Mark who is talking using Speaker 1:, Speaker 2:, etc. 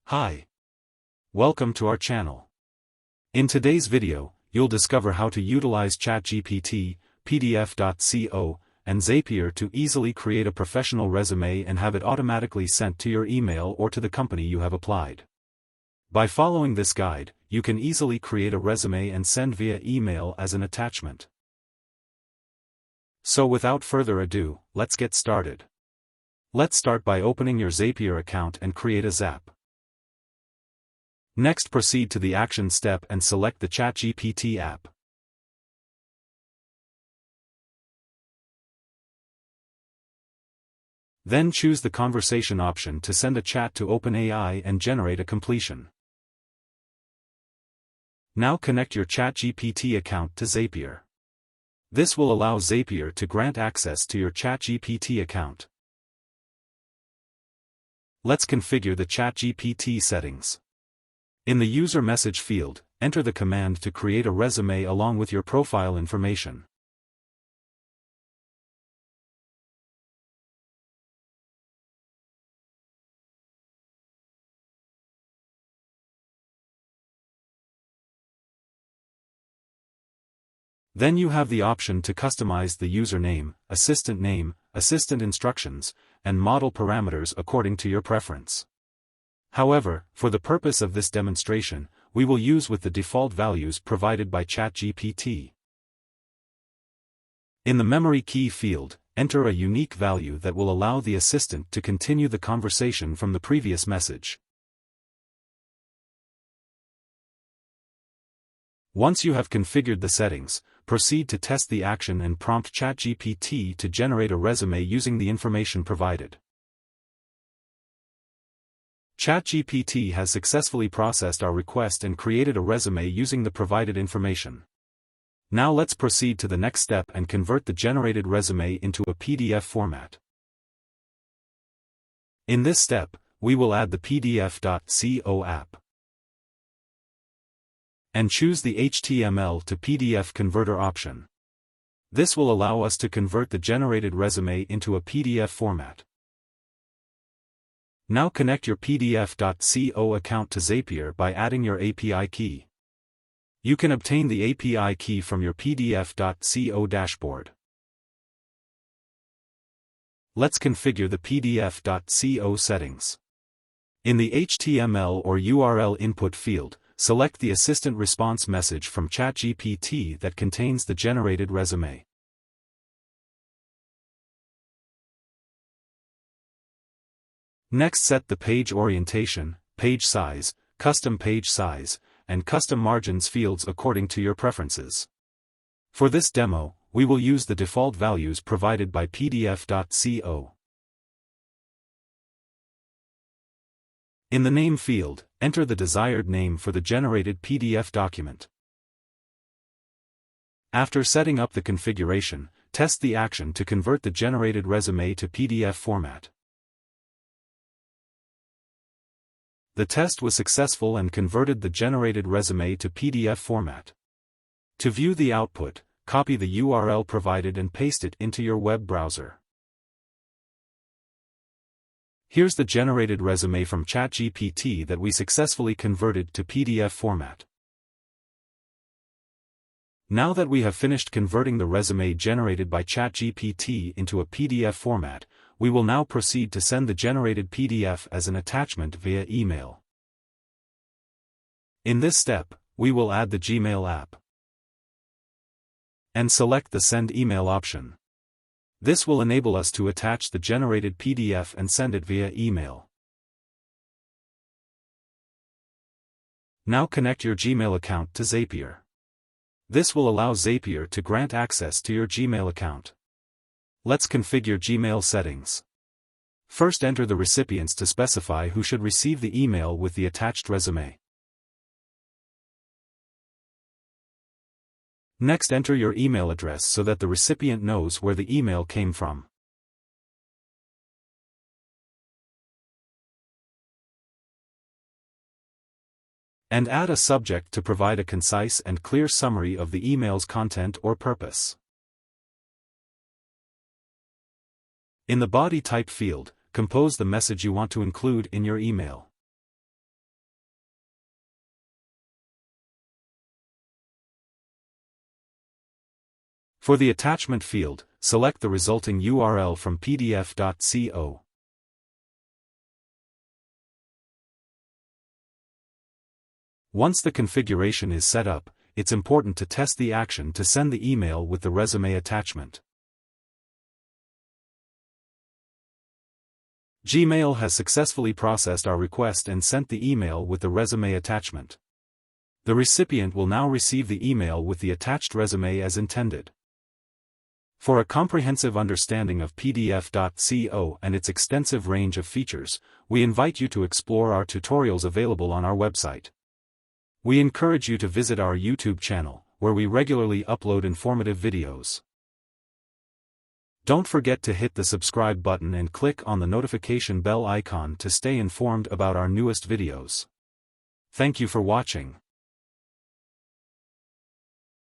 Speaker 1: Hi. Welcome to our channel. In today's video, you'll discover how to utilize ChatGPT, PDF.co, and Zapier to easily create a professional resume and have it automatically sent to your email or to the company you have applied. By following this guide, you can easily create a resume and send via email as an attachment. So without further ado, let's get started. Let's start by opening your Zapier account and create a Zap. Next, proceed to the action step and select the ChatGPT app. Then choose the conversation option to send a chat to OpenAI and generate a completion. Now connect your ChatGPT account to Zapier. This will allow Zapier to grant access to your ChatGPT account. Let's configure the ChatGPT settings. In the user message field, enter the command to create a resume along with your profile information. Then you have the option to customize the username, assistant instructions, and model parameters according to your preference. However, for the purpose of this demonstration, we will use with the default values provided by ChatGPT. In the memory key field, enter a unique value that will allow the assistant to continue the conversation from the previous message. Once you have configured the settings, proceed to test the action and prompt ChatGPT to generate a resume using the information provided. ChatGPT has successfully processed our request and created a resume using the provided information. Now let's proceed to the next step and convert the generated resume into a PDF format. In this step, we will add the PDF.co app and choose the HTML to PDF converter option. This will allow us to convert the generated resume into a PDF format. Now connect your PDF.co account to Zapier by adding your API key. You can obtain the API key from your PDF.co dashboard. Let's configure the PDF.co settings. In the HTML or URL input field, select the assistant response message from ChatGPT that contains the generated resume. Next, set the page orientation, page size, custom page size, and custom margins fields according to your preferences. For this demo, we will use the default values provided by PDF.co. In the name field, enter the desired name for the generated PDF document. After setting up the configuration, test the action to convert the generated resume to PDF format. The test was successful and converted the generated resume to PDF format. To view the output, copy the URL provided and paste it into your web browser. Here's the generated resume from ChatGPT that we successfully converted to PDF format. Now that we have finished converting the resume generated by ChatGPT into a PDF format, we will now proceed to send the generated PDF as an attachment via email. In this step, we will add the Gmail app and select the Send Email option. This will enable us to attach the generated PDF and send it via email. Now connect your Gmail account to Zapier. This will allow Zapier to grant access to your Gmail account. Let's configure Gmail settings. First, enter the recipients to specify who should receive the email with the attached resume. Next, enter your email address so that the recipient knows where the email came from. And add a subject to provide a concise and clear summary of the email's content or purpose. In the body type field, compose the message you want to include in your email. For the attachment field, select the resulting URL from PDF.co. Once the configuration is set up, it's important to test the action to send the email with the resume attachment. Gmail has successfully processed our request and sent the email with the resume attachment. The recipient will now receive the email with the attached resume as intended. For a comprehensive understanding of PDF.co and its extensive range of features, we invite you to explore our tutorials available on our website. We encourage you to visit our YouTube channel, where we regularly upload informative videos. Don't forget to hit the subscribe button and click on the notification bell icon to stay informed about our newest videos. Thank you for watching.